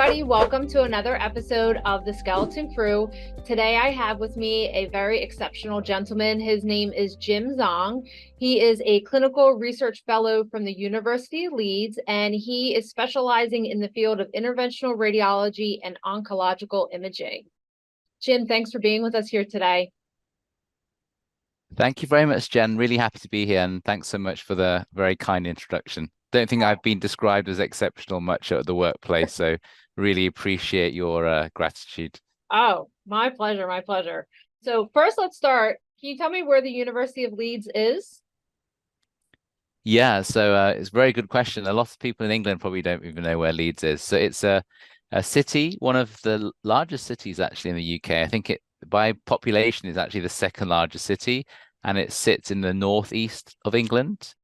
everybody. Welcome to another episode of the Skeleton Crew. Today I have with me a very exceptional gentleman. His name is Jim Zhong. He is a clinical research fellow from the University of Leeds, and he is specializing in the field of interventional radiology and oncological imaging. Jim, thanks for being with us here today. Thank you very much, Jen. Really happy to be here, and thanks so much for the very kind introduction. Don't think I've been described as exceptional much at the workplace, so really appreciate your gratitude. Oh, my pleasure, my pleasure. So first, let's start. Can you tell me where the University of Leeds is? Yeah, it's a very good question. A lot of people in England probably don't even know where Leeds is. So it's a city, one of the largest cities actually in the UK. I think it by population is actually the second largest city, and it sits in the northeast of England.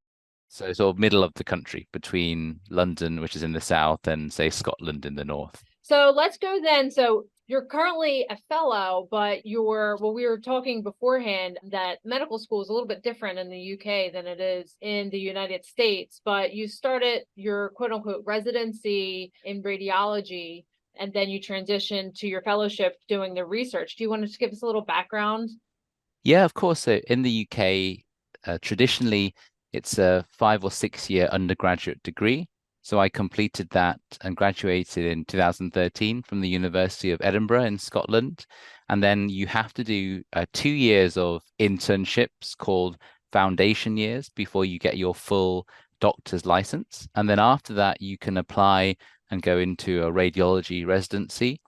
So sort of middle of the country between London, which is in the south, and say Scotland in the north. So let's go then. So you're currently a fellow, but we were talking beforehand that medical school is a little bit different in the UK than it is in the United States. But you started your quote unquote residency in radiology, and then you transitioned to your fellowship doing the research. Do you want to just give us a little background? Yeah, of course. So in the UK, traditionally, it's a 5 or 6 year undergraduate degree. So I completed that and graduated in 2013 from the University of Edinburgh in Scotland. And then you have to do 2 years of internships called foundation years before you get your full doctor's license. And then after that, you can apply and go into a radiology residency,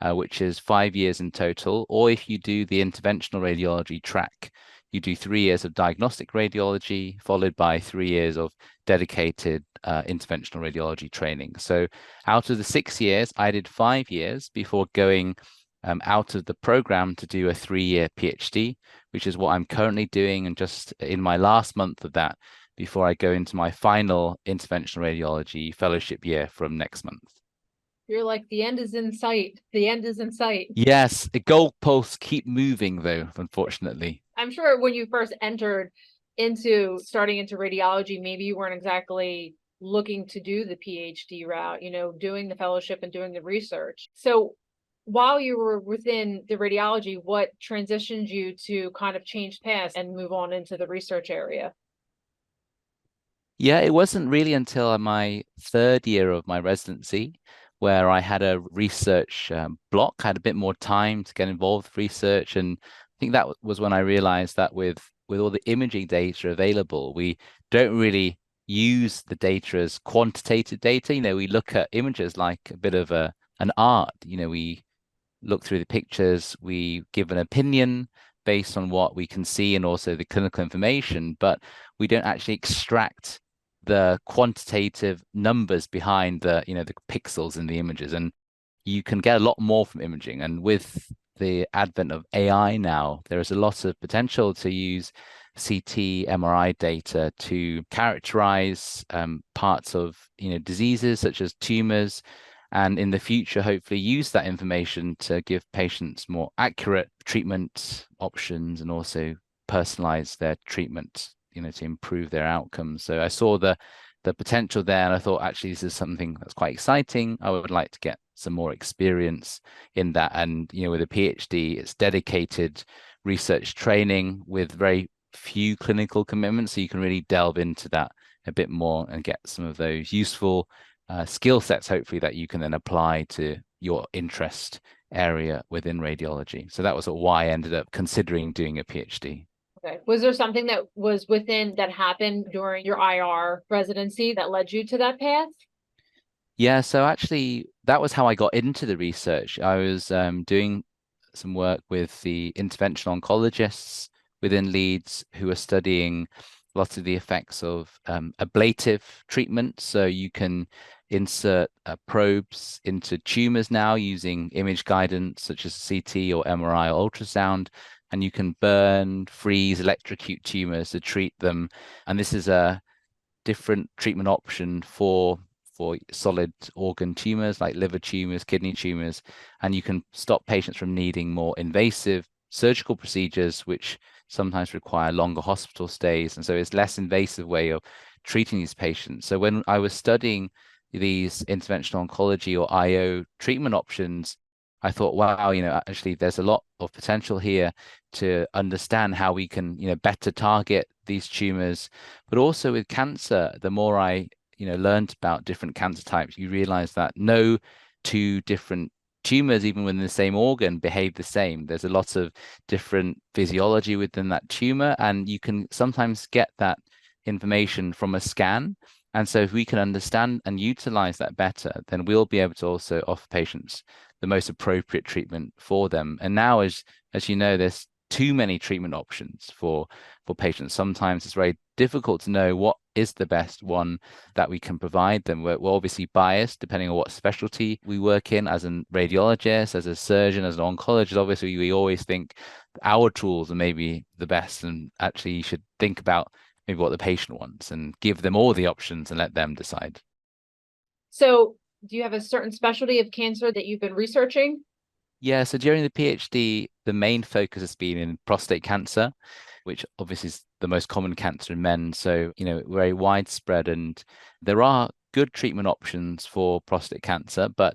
which is 5 years in total. Or if you do the interventional radiology track, you do 3 years of diagnostic radiology, followed by 3 years of dedicated interventional radiology training. So out of the 6 years, I did 5 years before going out of the program to do a 3 year PhD, which is what I'm currently doing. And just in my last month of that, before I go into my final interventional radiology fellowship year from next month. You're like, the end is in sight. The end is in sight. Yes, the goalposts keep moving though, unfortunately. I'm sure when you first entered into starting into radiology, maybe you weren't exactly looking to do the PhD route, doing the fellowship and doing the research. So while you were within the radiology, what transitioned you to kind of change paths and move on into the research area? Yeah, it wasn't really until my third year of my residency where I had a research block, had a bit more time to get involved with research. And I think that was when I realized that with all the imaging data available, we don't really use the data as quantitative data. We look at images like a bit of an art. We look through the pictures, we give an opinion based on what we can see and also the clinical information, but we don't actually extract the quantitative numbers behind the pixels in the images. And you can get a lot more from imaging. And with the advent of AI now, there is a lot of potential to use CT, MRI data to characterize parts of diseases such as tumors, and in the future, hopefully use that information to give patients more accurate treatment options and also personalize their treatment, to improve their outcomes. So I saw the potential there, and I thought actually this is something that's quite exciting. I would like to get some more experience in that. And with a PhD, it's dedicated research training with very few clinical commitments, so you can really delve into that a bit more and get some of those useful skill sets, hopefully, that you can then apply to your interest area within radiology. So that was why I ended up considering doing a PhD. Okay. Was there something that was that happened during your IR residency that led you to that path? Yeah, so actually, that was how I got into the research. I was doing some work with the interventional oncologists within Leeds who are studying lots of the effects of ablative treatment. So you can insert probes into tumors now using image guidance, such as CT or MRI or ultrasound, and you can burn, freeze, electrocute tumors to treat them. And this is a different treatment option for solid organ tumors like liver tumors, kidney tumors, and you can stop patients from needing more invasive surgical procedures, which sometimes require longer hospital stays. And so it's less invasive way of treating these patients. So when I was studying these interventional oncology or IO treatment options, I thought, wow, actually there's a lot of potential here to understand how we can, better target these tumors. But also with cancer, the more I, learned about different cancer types, you realize that no two different tumors, even within the same organ, behave the same. There's a lot of different physiology within that tumor, and you can sometimes get that information from a scan. And so if we can understand and utilize that better, then we'll be able to also offer patients the most appropriate treatment for them. And now, as you know, there's too many treatment options for patients. Sometimes it's very difficult to know what is the best one that we can provide them. We're obviously biased depending on what specialty we work in. As a radiologist, as a surgeon, as an oncologist, obviously we always think our tools are maybe the best, and actually you should think about maybe what the patient wants and give them all the options and let them decide. So do you have a certain specialty of cancer that you've been researching? Yeah, so during the PhD, the main focus has been in prostate cancer, which obviously is the most common cancer in men. So, very widespread, and there are good treatment options for prostate cancer, but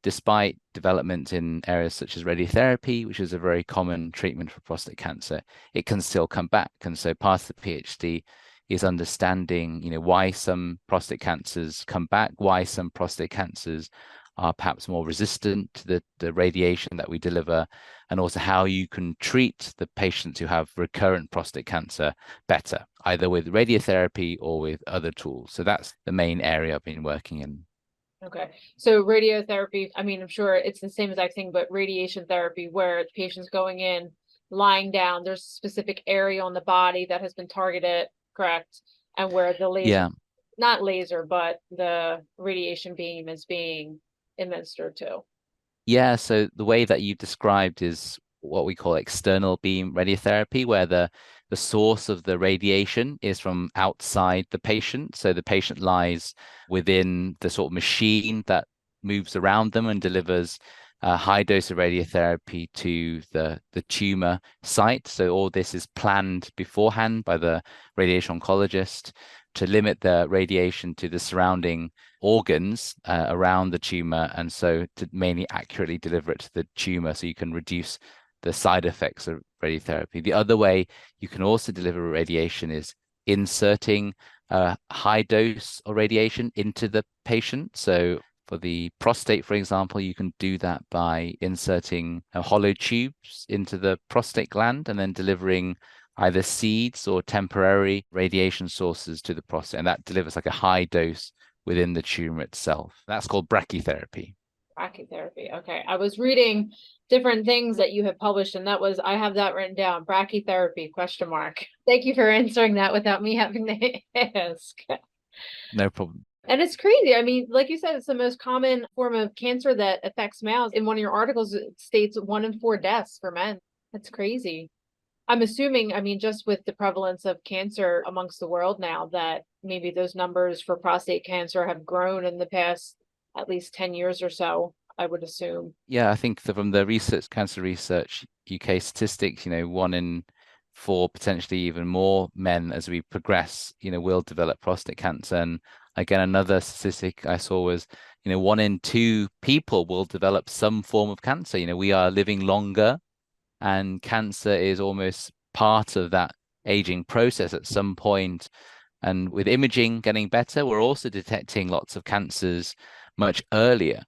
despite development in areas such as radiotherapy, which is a very common treatment for prostate cancer, it can still come back. And so part of the PhD is understanding, why some prostate cancers come back, why some prostate cancers are perhaps more resistant to the radiation that we deliver, and also how you can treat the patients who have recurrent prostate cancer better, either with radiotherapy or with other tools. So that's the main area I've been working in. Okay. So radiotherapy, I mean, I'm sure it's the same exact thing, but radiation therapy where the patient's going in, lying down, there's a specific area on the body that has been targeted, correct? And where the laser, not laser, but the radiation beam is being administered to. Yeah, so the way that you described is what we call external beam radiotherapy, where the source of the radiation is from outside the patient. So the patient lies within the sort of machine that moves around them and delivers a high dose of radiotherapy to the tumor site. So all this is planned beforehand by the radiation oncologist to limit the radiation to the surrounding organs around the tumor, and so to mainly accurately deliver it to the tumor so you can reduce the side effects of radiotherapy. The other way you can also deliver radiation is inserting a high dose of radiation into the patient. So for the prostate, for example, you can do that by inserting hollow tubes into the prostate gland and then delivering either seeds or temporary radiation sources to the prostate. And that delivers like a high dose within the tumor itself. That's called brachytherapy. Brachytherapy. Okay. I was reading different things that you have published, and I have that written down. Brachytherapy, question mark. Thank you for answering that without me having to ask. No problem. And it's crazy. I mean, like you said, it's the most common form of cancer that affects males. In one of your articles, it states 1 in 4 deaths for men. That's crazy. I'm assuming, I mean, just with the prevalence of cancer amongst the world now, that maybe those numbers for prostate cancer have grown in the past at least 10 years or so, I would assume. Yeah, I think from the Cancer Research UK statistics, 1 in 4, potentially even more men as we progress, will develop prostate cancer. And again, another statistic I saw was, 1 in 2 people will develop some form of cancer. We are living longer, and cancer is almost part of that aging process at some point. And with imaging getting better, we're also detecting lots of cancers much earlier.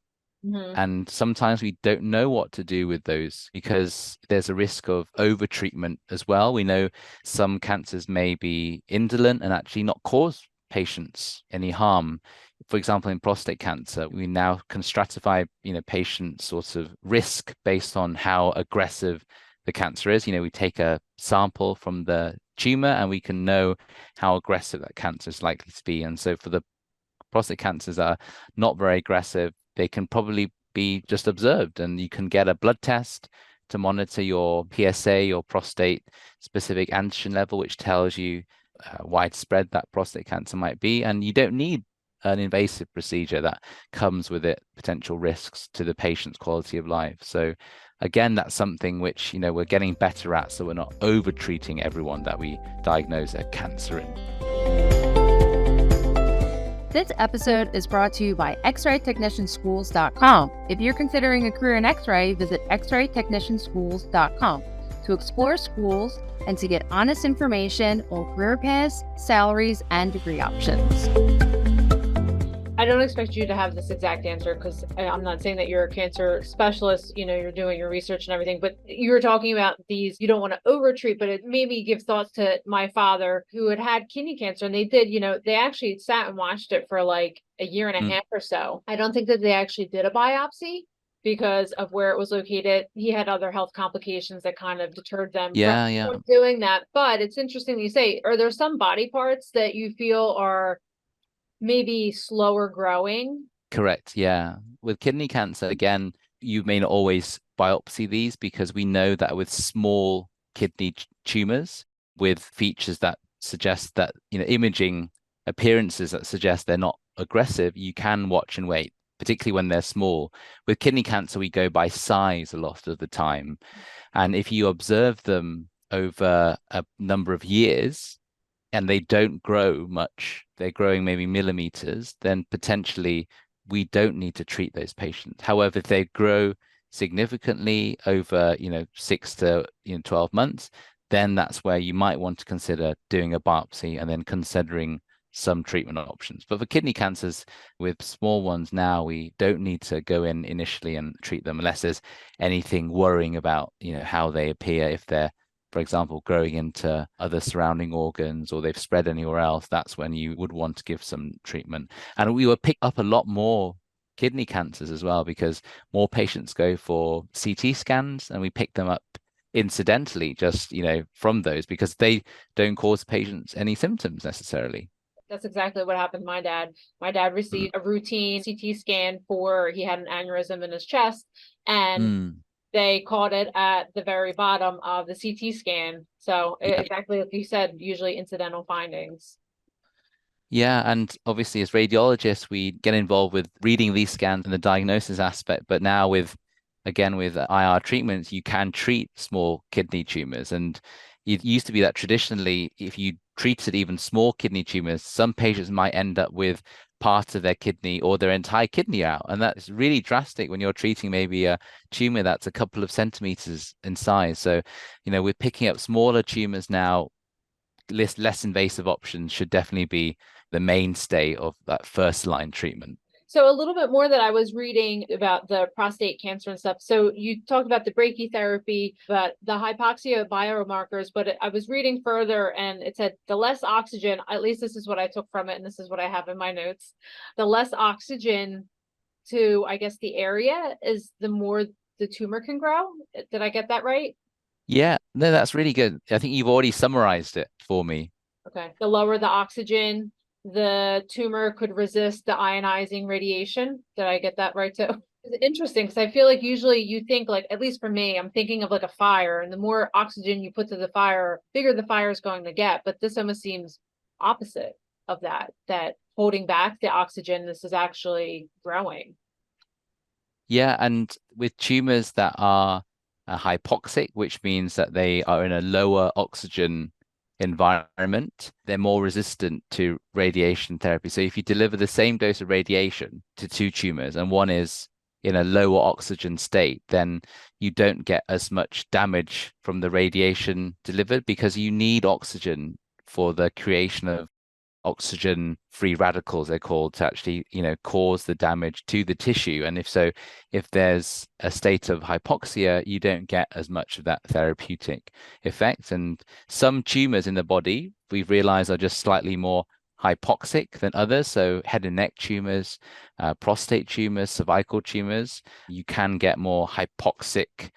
Mm-hmm. And sometimes we don't know what to do with those because there's a risk of over-treatment as well. We know some cancers may be indolent and actually not cause patients any harm. For example, in prostate cancer, we now can stratify, patients' sort of risk based on how aggressive the cancer is. We take a sample from the tumor and we can know how aggressive that cancer is likely to be. And so for the prostate cancers that are not very aggressive, they can probably be just observed, and you can get a blood test to monitor your PSA, your prostate specific antigen level, which tells you widespread that prostate cancer might be. And you don't need an invasive procedure that comes with it potential risks to the patient's quality of life. So again, that's something which, we're getting better at, so we're not over treating everyone that we diagnose a cancer in. This episode is brought to you by xraytechnicianschools.com. If you're considering a career in X-ray, visit xraytechnicianschools.com to explore schools and to get honest information on career paths, salaries, and degree options. I don't expect you to have this exact answer because I'm not saying that you're a cancer specialist, you're doing your research and everything, but you were talking about these, you don't want to overtreat, but it made me give thoughts to my father who had kidney cancer, and they did, they actually sat and watched it for like a year and a half or so. I don't think that they actually did a biopsy because of where it was located. He had other health complications that kind of deterred them from doing that. But it's interesting that you say, are there some body parts that you feel are maybe slower growing? Correct. Yeah. With kidney cancer, again, you may not always biopsy these because we know that with small kidney tumors with features that suggest that, imaging appearances that suggest they're not aggressive, you can watch and wait, particularly when they're small. With kidney cancer, we go by size a lot of the time. And if you observe them over a number of years, and they don't grow much, they're growing maybe millimeters, then potentially we don't need to treat those patients. However, if they grow significantly over, 6 to 12 months, then that's where you might want to consider doing a biopsy and then considering some treatment options. But for kidney cancers, with small ones now, we don't need to go in initially and treat them unless there's anything worrying about, how they appear. If they're, for example, growing into other surrounding organs or they've spread anywhere else, that's when you would want to give some treatment. And we will pick up a lot more kidney cancers as well because more patients go for CT scans and we pick them up incidentally just, from those because they don't cause patients any symptoms necessarily. That's exactly what happened to my dad. My dad received a routine CT scan he had an aneurysm in his chest, and they caught it at the very bottom of the CT scan. So exactly like you said, usually incidental findings. Yeah, and obviously as radiologists, we get involved with reading these scans and the diagnosis aspect. But now with IR treatments, you can treat small kidney tumors. And it used to be that traditionally, if you treated even small kidney tumors, some patients might end up with part of their kidney or their entire kidney out. And that's really drastic when you're treating maybe a tumor that's a couple of centimeters in size. So, we're picking up smaller tumors now. Less invasive options should definitely be the mainstay of that first line treatment. So a little bit more that I was reading about the prostate cancer and stuff. So you talked about the brachytherapy, but the hypoxia biomarkers, but I was reading further and it said the less oxygen, at least this is what I took from it, and this is what I have in my notes, the less oxygen to, I guess, the area is the more the tumor can grow. Did I get that right? Yeah, no, that's really good. I think you've already summarized it for me. Okay. The lower the oxygen, the tumor could resist the ionizing radiation. Did I get that right too? It's interesting because I feel like usually you think, like, at least for me, I'm thinking of like a fire, and the more oxygen you put to the fire, bigger the fire is going to get. But this almost seems opposite of that holding back the oxygen, this is actually growing. Yeah, and with tumors that are hypoxic, which means that they are in a lower oxygen environment, they're more resistant to radiation therapy. So if you deliver the same dose of radiation to two tumors and one is in a lower oxygen state, then you don't get as much damage from the radiation delivered because you need oxygen for the creation of oxygen free radicals, they're called, to actually cause the damage to the tissue. And if there's a state of hypoxia, you don't get as much of that therapeutic effect. And some tumors in the body we've realized are just slightly more hypoxic than others. So head and neck tumors, prostate tumors, cervical tumors, you can get more hypoxic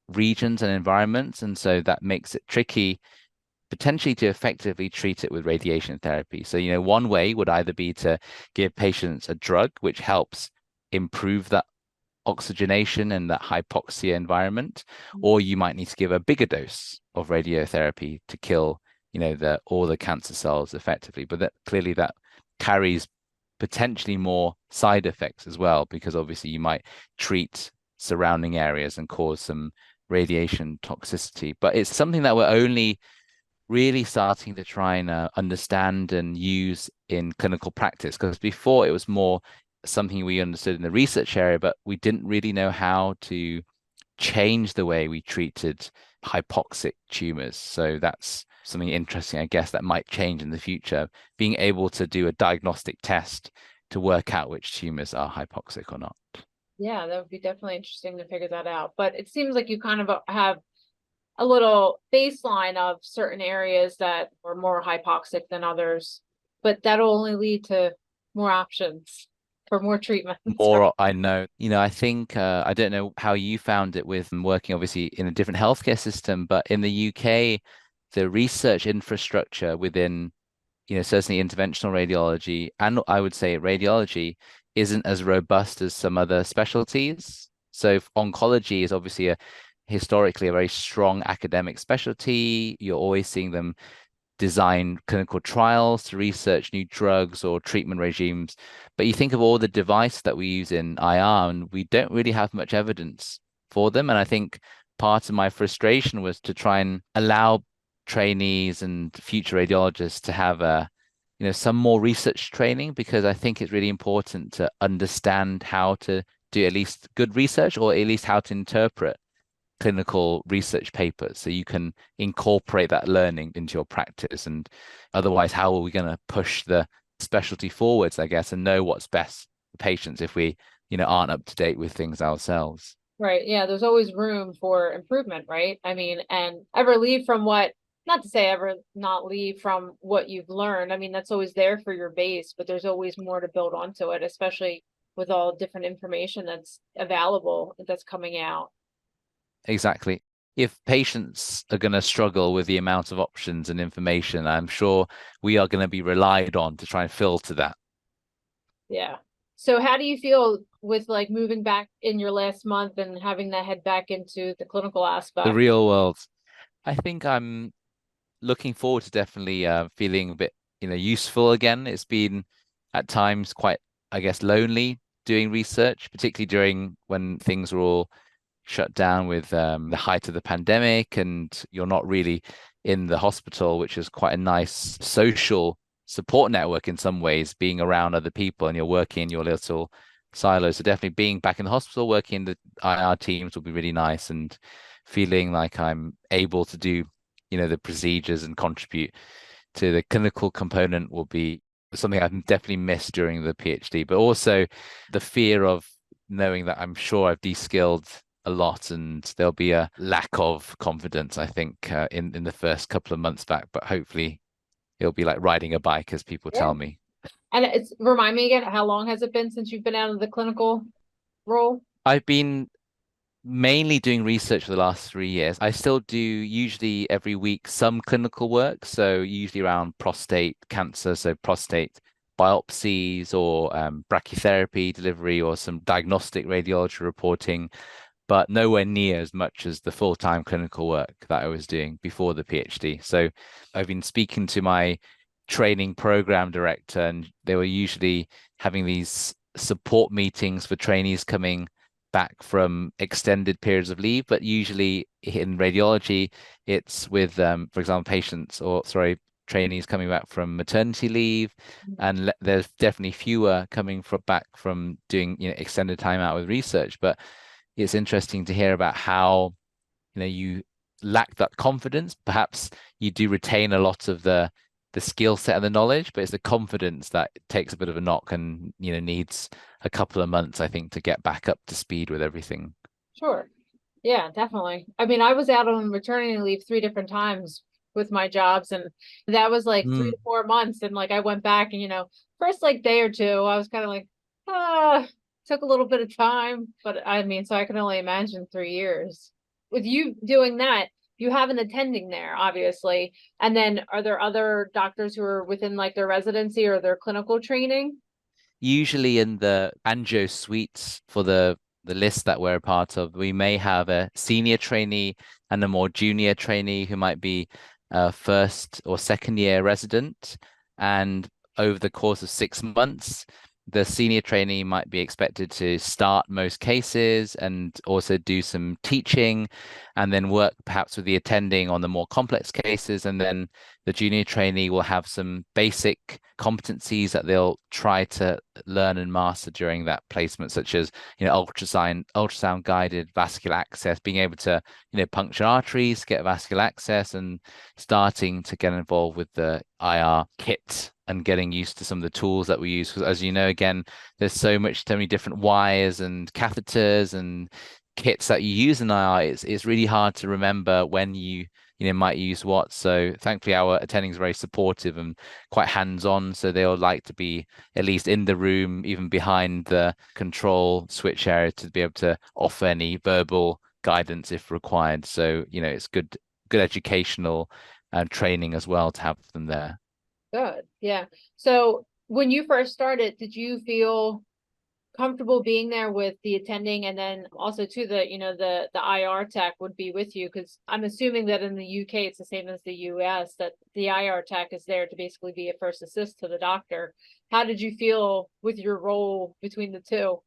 regions and environments, and so that makes it tricky potentially to effectively treat it with radiation therapy. So, one way would either be to give patients a drug which helps improve that oxygenation and that hypoxia environment, or you might need to give a bigger dose of radiotherapy to kill, all the cancer cells effectively. But that carries potentially more side effects as well, because obviously you might treat surrounding areas and cause some radiation toxicity. But it's something that we're only really starting to try and understand and use in clinical practice. Because before it was more something we understood in the research area, but we didn't really know how to change the way we treated hypoxic tumors. So that's something interesting, I guess, that might change in the future, being able to do a diagnostic test to work out which tumors are hypoxic or not. Yeah, that would be definitely interesting to figure that out. But it seems like you kind of have a little baseline of certain areas that are more hypoxic than others, but that'll only lead to more options for more treatments. More, I know, I think, I don't know how you found it with working obviously in a different healthcare system, but in the UK, the research infrastructure within, certainly interventional radiology and I would say radiology isn't as robust as some other specialties. So oncology is obviously historically a very strong academic specialty. You're always seeing them design clinical trials to research new drugs or treatment regimes. But you think of all the devices that we use in IR, and we don't really have much evidence for them. And I think part of my frustration was to try and allow trainees and future radiologists to have some more research training, because I think it's really important to understand how to do at least good research, or at least how to interpret clinical research papers so you can incorporate that learning into your practice. And otherwise, how are we going to push the specialty forwards, I guess, and know what's best for patients if we, aren't up to date with things ourselves? Right. Yeah, there's always room for improvement, right? I mean, and not to say ever not leave from what you've learned. I mean, that's always there for your base, but there's always more to build onto it, especially with all different information that's available that's coming out. Exactly. If patients are going to struggle with the amount of options and information, I'm sure we are going to be relied on to try and filter that. Yeah. So how do you feel with like moving back in your last month and having that head back into the clinical The aspect? real world. I think I'm looking forward to definitely feeling a bit, useful again. It's been at times quite, I guess, lonely doing research, particularly during when things were all shut down with the height of the pandemic, and you're not really in the hospital, which is quite a nice social support network in some ways, being around other people and you're working in your little silo. So definitely being back in the hospital, working in the IR teams will be really nice, and feeling like I'm able to do, the procedures and contribute to the clinical component will be something I've definitely missed during the PhD, but also the fear of knowing that I'm sure I've de-skilled a lot and there'll be a lack of confidence, I think, in the first couple of months back, but hopefully it'll be like riding a bike, as people Yeah. tell me. And remind me again, how long has it been since you've been out of the clinical role? I've been mainly doing research for the last 3 years. I still do usually every week some clinical work, so usually around prostate cancer, so prostate biopsies or brachytherapy delivery or some diagnostic radiology reporting, but nowhere near as much as the full-time clinical work that I was doing before the PhD. So I've been speaking to my training program director, and they were usually having these support meetings for trainees coming back from extended periods of leave. But usually in radiology, it's with, for example, trainees coming back from maternity leave, and there's definitely fewer coming back from doing, extended time out with research. But it's interesting to hear about how, you lack that confidence. Perhaps you do retain a lot of the skill set and the knowledge, but it's the confidence that takes a bit of a knock and, needs a couple of months, I think, to get back up to speed with everything. Sure. Yeah, definitely. I mean, I was out on maternity leave 3 different times with my jobs, and that was like 3 to 4 months. And like I went back and, first like day or two, I was kind of like, took a little bit of time. But I mean, so I can only imagine 3 years. With you doing that, you have an attending there, obviously. And then are there other doctors who are within like their residency or their clinical training? Usually in the angio suites for the list that we're a part of, we may have a senior trainee and a more junior trainee who might be a first or second year resident. And over the course of 6 months, the senior trainee might be expected to start most cases and also do some teaching and then work perhaps with the attending on the more complex cases. And then the junior trainee will have some basic competencies that they'll try to learn and master during that placement, such as, ultrasound guided vascular access, being able to, puncture arteries, get vascular access, and starting to get involved with the IR kit and getting used to some of the tools that we use. Because as you know, again, there's so many different wires and catheters and kits that you use in IR. It's really hard to remember when you might use what. So thankfully our attending is very supportive and quite hands-on. So they'll like to be at least in the room, even behind the control switch area, to be able to offer any verbal guidance if required. So, it's good educational training as well to have them there. Good. Yeah. So when you first started, did you feel comfortable being there with the attending, and then also to the IR tech would be with you? Because I'm assuming that in the UK it's the same as the US, that the IR tech is there to basically be a first assist to the doctor. How did you feel with your role between the two?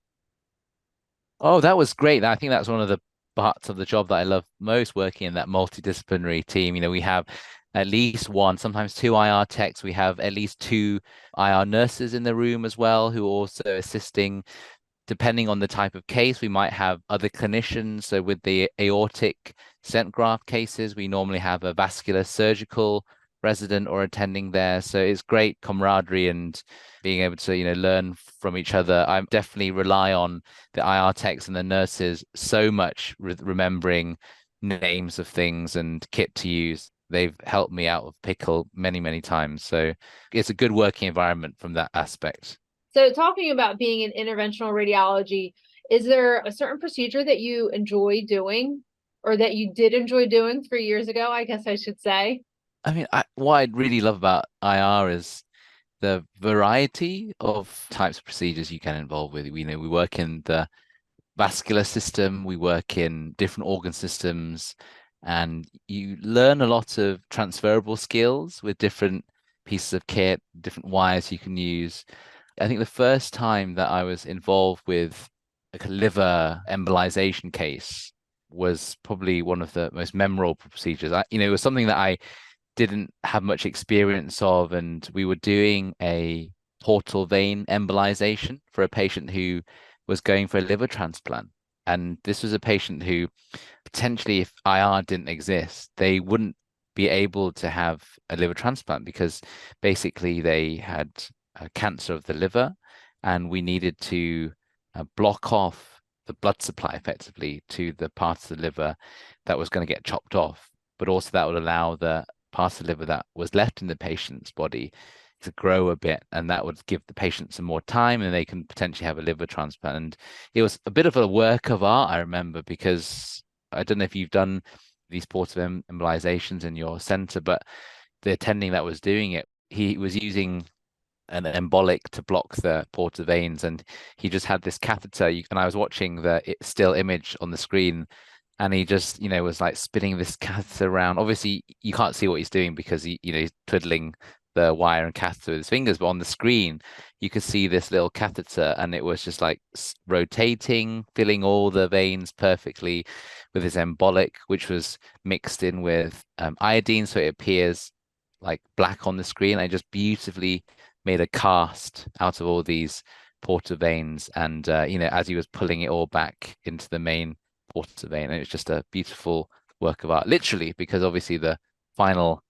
Oh, that was great. I think that's one of the parts of the job that I love most, working in that multidisciplinary team. We have at least one, sometimes two IR techs. We have at least two IR nurses in the room as well, who are also assisting. Depending on the type of case, we might have other clinicians. So with the aortic stent graft cases, we normally have a vascular surgical resident or attending there. So it's great camaraderie and being able to, learn from each other. I definitely rely on the IR techs and the nurses so much with remembering names of things and kit to use. They've helped me out of pickle many, many times. So it's a good working environment from that aspect. So talking about being in interventional radiology, is there a certain procedure that you enjoy doing, or that you did enjoy doing 3 years ago, I guess I should say? I mean, what I really love about IR is the variety of types of procedures you can involve with. We work in the vascular system, we work in different organ systems, and you learn a lot of transferable skills with different pieces of kit, different wires you can use. I think the first time that I was involved with like a liver embolization case was probably one of the most memorable procedures. It was something that I didn't have much experience of, and we were doing a portal vein embolization for a patient who was going for a liver transplant. And this was a patient who potentially, if IR didn't exist, they wouldn't be able to have a liver transplant, because basically they had cancer of the liver, and we needed to block off the blood supply effectively to the part of the liver that was going to get chopped off, but also that would allow the part of the liver that was left in the patient's body to grow a bit, and that would give the patient some more time and they can potentially have a liver transplant. And it was a bit of a work of art, I remember, because I don't know if you've done these portal embolizations in your center, but the attending that was doing it, he was using an embolic to block the portal veins, and he just had this catheter, and I was watching the still image on the screen, and he just was like spinning this catheter around. Obviously you can't see what he's doing because he's twiddling the wire and catheter with his fingers, but on the screen you could see this little catheter, and it was just like rotating, filling all the veins perfectly with his embolic, which was mixed in with iodine, so it appears like black on the screen. I just beautifully made a cast out of all these portal veins, and as he was pulling it all back into the main portal vein, and it was just a beautiful work of art, literally, because obviously the final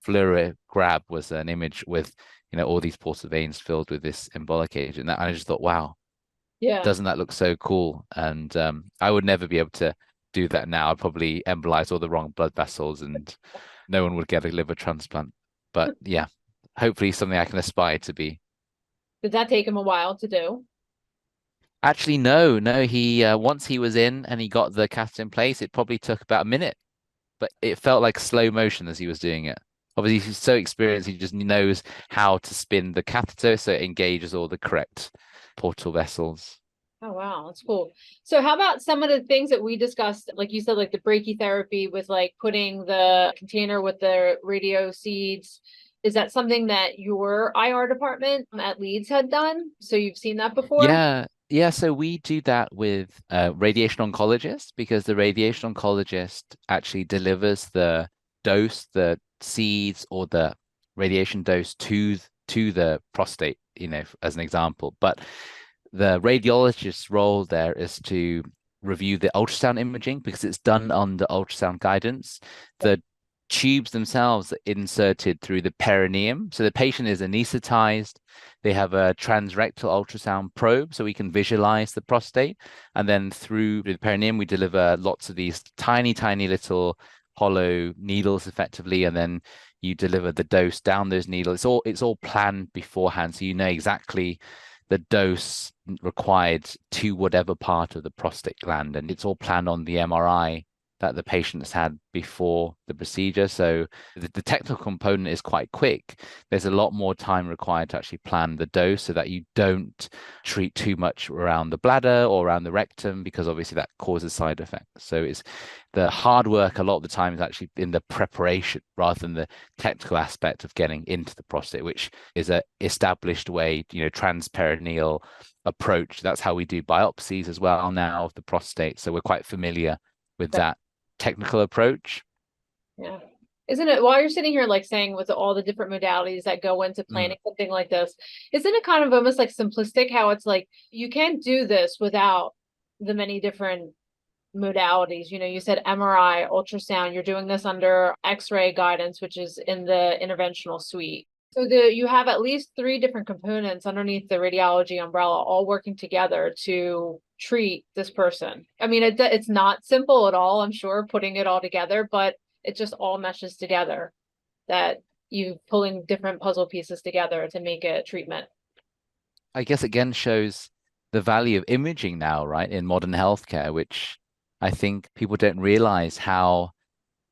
fluoride grab was an image with all these portal veins filled with this embolic agent. And I just thought, wow, Yeah. doesn't that look so cool? And I would never be able to do that now. I'd probably embolize all the wrong blood vessels and no one would get a liver transplant. But yeah, hopefully something I can aspire to be. Did that take him a while to do? Actually, no. He once he was in and he got the catheter in place, it probably took about a minute, but it felt like slow motion as he was doing it. Obviously, he's so experienced, he just knows how to spin the catheter so it engages all the correct portal vessels. Oh, wow. That's cool. So how about some of the things that we discussed, like you said, like the brachytherapy with like putting the container with the radio seeds Is that something that your IR department at Leeds had done? So you've seen that before? Yeah, so we do that with radiation oncologists because the radiation oncologist actually delivers the dose, the seeds, or the radiation dose to the prostate, as an example. But the radiologist's role there is to review the ultrasound imaging because it's done under ultrasound guidance. The tubes themselves are inserted through the perineum. So the patient is anesthetized. They have a transrectal ultrasound probe so we can visualize the prostate. And then through the perineum, we deliver lots of these tiny, tiny little hollow needles effectively. And then you deliver the dose down those needles. It's all planned beforehand. So you know exactly the dose required to whatever part of the prostate gland. And it's all planned on the MRI that the patient's had before the procedure. So the technical component is quite quick. There's a lot more time required to actually plan the dose so that you don't treat too much around the bladder or around the rectum, because obviously that causes side effects. So it's the hard work a lot of the time is actually in the preparation rather than the technical aspect of getting into the prostate, which is a established way, transperineal approach. That's how we do biopsies as well now of the prostate. So we're quite familiar with that technical approach. Yeah. Isn't it, while you're sitting here like saying with all the different modalities that go into planning something like this, isn't it kind of almost like simplistic how it's like you can't do this without the many different modalities? You said MRI, ultrasound, you're doing this under X-ray guidance, which is in the interventional suite. So you have at least 3 different components underneath the radiology umbrella, all working together to treat this person. I mean, it's not simple at all, I'm sure, putting it all together, but it just all meshes together, that you pulling different puzzle pieces together to make a treatment. I guess again shows the value of imaging now, right, in modern healthcare, which I think people don't realize how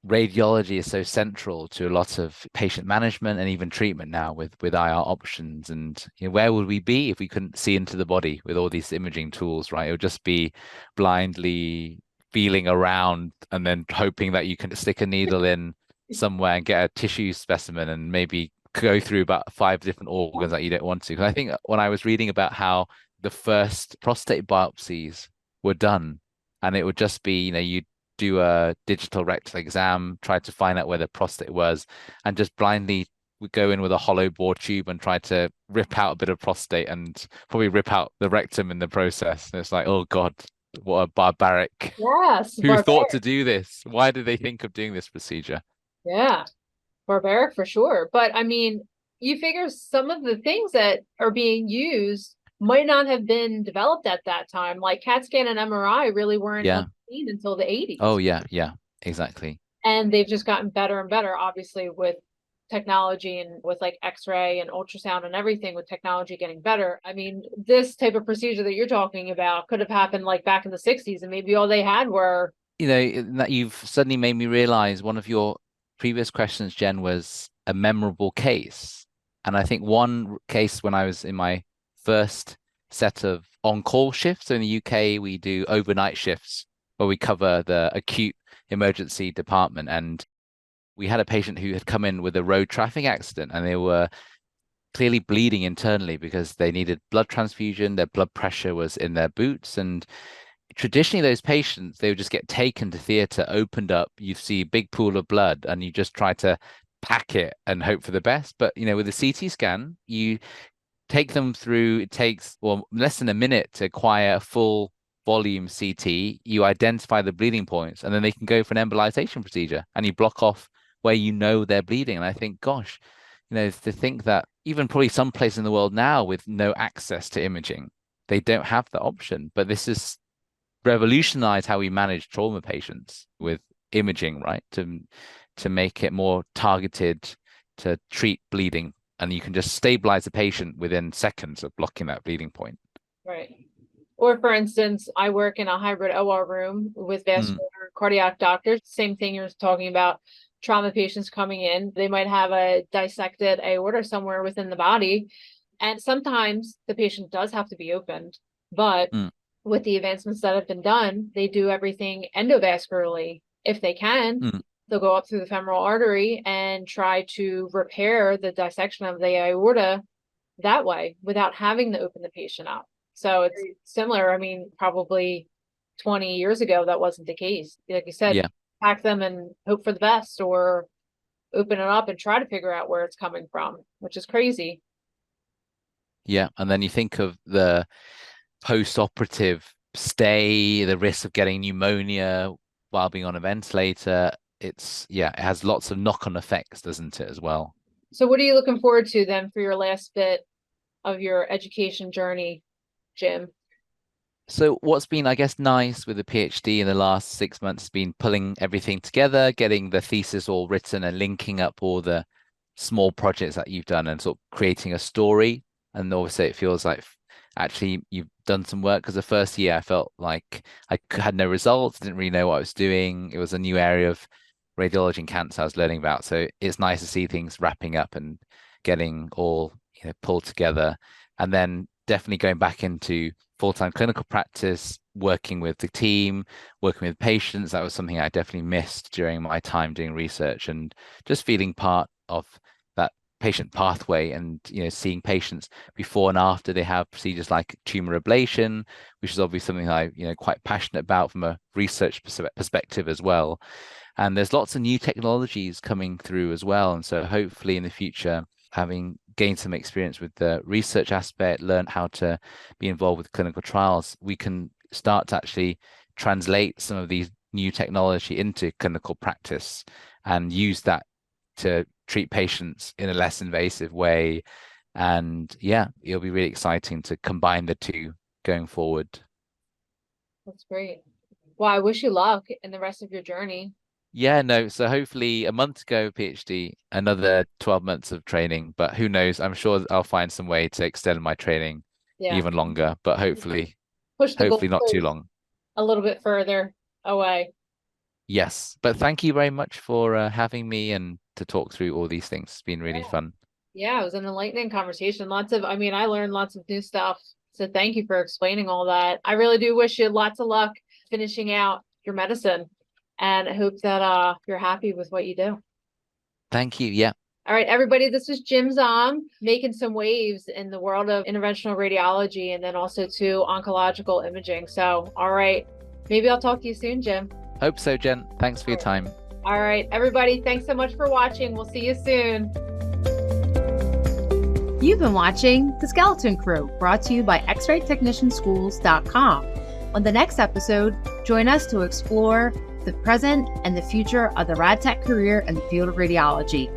radiology is so central to a lot of patient management and even treatment now with IR options. And where would we be if we couldn't see into the body with all these imaging tools, right? It would just be blindly feeling around and then hoping that you can stick a needle in somewhere and get a tissue specimen and maybe go through about 5 different organs that you don't want to. Because I think when I was reading about how the first prostate biopsies were done, and it would just be, you do a digital rectal exam, try to find out where the prostate was, and just blindly would go in with a hollow bore tube and try to rip out a bit of prostate and probably rip out the rectum in the process. And it's like, oh God, what a barbaric. Yes. Who thought to do this? Why did they think of doing this procedure? Yeah, barbaric for sure. But I mean, you figure some of the things that are being used might not have been developed at that time. Like CAT scan and MRI really weren't seen until the 80s. Oh, yeah, exactly. And they've just gotten better and better, obviously, with technology and with like X-ray and ultrasound and everything, with technology getting better. I mean, this type of procedure that you're talking about could have happened like back in the 60s, and maybe all they had were... that you've suddenly made me realize one of your previous questions, Jen, was a memorable case. And I think one case when I was in my first set of on-call shifts. So in the UK, we do overnight shifts where we cover the acute emergency department. And we had a patient who had come in with a road traffic accident, and they were clearly bleeding internally because they needed blood transfusion. Their blood pressure was in their boots. And traditionally, those patients, they would just get taken to theatre, opened up, you see a big pool of blood, and you just try to pack it and hope for the best. But, with a CT scan, you take them through, it takes less than a minute to acquire a full volume CT. You identify the bleeding points, and then they can go for an embolization procedure, and you block off where they're bleeding. And I think, gosh, to think that even probably some place in the world now with no access to imaging, they don't have the option. But this is revolutionized how we manage trauma patients with imaging, right? To make it more targeted, to treat bleeding. And you can just stabilize the patient within seconds of blocking that bleeding point. Right. Or for instance, I work in a hybrid OR room with vascular cardiac doctors. Same thing you're talking about, trauma patients coming in. They might have a dissected aorta somewhere within the body. And sometimes the patient does have to be opened. But with the advancements that have been done, they do everything endovascularly if they can. they'll go up through the femoral artery and try to repair the dissection of the aorta that way without having to open the patient up. So it's similar. I mean, probably 20 years ago, that wasn't the case. Like you said, Yeah. pack them and hope for the best, or open it up and try to figure out where it's coming from, which is crazy. Yeah. And then you think of the post-operative stay, the risk of getting pneumonia while being on a ventilator. It has lots of knock-on effects, doesn't it, as well? So what are you looking forward to then for your last bit of your education journey, Jim? So what's been, I guess, nice with the PhD in the last 6 months has been pulling everything together, getting the thesis all written and linking up all the small projects that you've done and sort of creating a story. And obviously it feels like actually you've done some work, because the first year I felt like I had no results, didn't really know what I was doing. It was a new area of radiology and cancer I was learning about. So it's nice to see things wrapping up and getting all pulled together. And then definitely going back into full-time clinical practice, working with the team, working with patients. That was something I definitely missed during my time doing research, and just feeling part of that patient pathway and seeing patients before and after they have procedures like tumor ablation, which is obviously something I quite passionate about from a research perspective as well. And there's lots of new technologies coming through as well. And so hopefully in the future, having gained some experience with the research aspect, learn how to be involved with clinical trials, we can start to actually translate some of these new technology into clinical practice and use that to treat patients in a less invasive way. And yeah, it'll be really exciting to combine the two going forward. That's great. Well, I wish you luck in the rest of your journey. Yeah, no. So hopefully a month to go PhD, another 12 months of training, but who knows? I'm sure I'll find some way to extend my training even longer, but hopefully not too long. A little bit further away. Yes, but thank you very much for having me and to talk through all these things. It's been really fun. Yeah, it was an enlightening conversation. I learned lots of new stuff. So thank you for explaining all that. I really do wish you lots of luck finishing out your medicine. And I hope that you're happy with what you do. Thank you. Yeah. All right, everybody, this is Jim Zhong, making some waves in the world of interventional radiology and then also to oncological imaging. So, all right, maybe I'll talk to you soon, Jim. Hope so, Jen. Thanks for your time. All right, everybody, thanks so much for watching. We'll see you soon. You've been watching The Skeleton Crew, brought to you by x-raytechnicianschools.com. On the next episode, join us to explore the present and the future of the rad tech career in the field of radiology.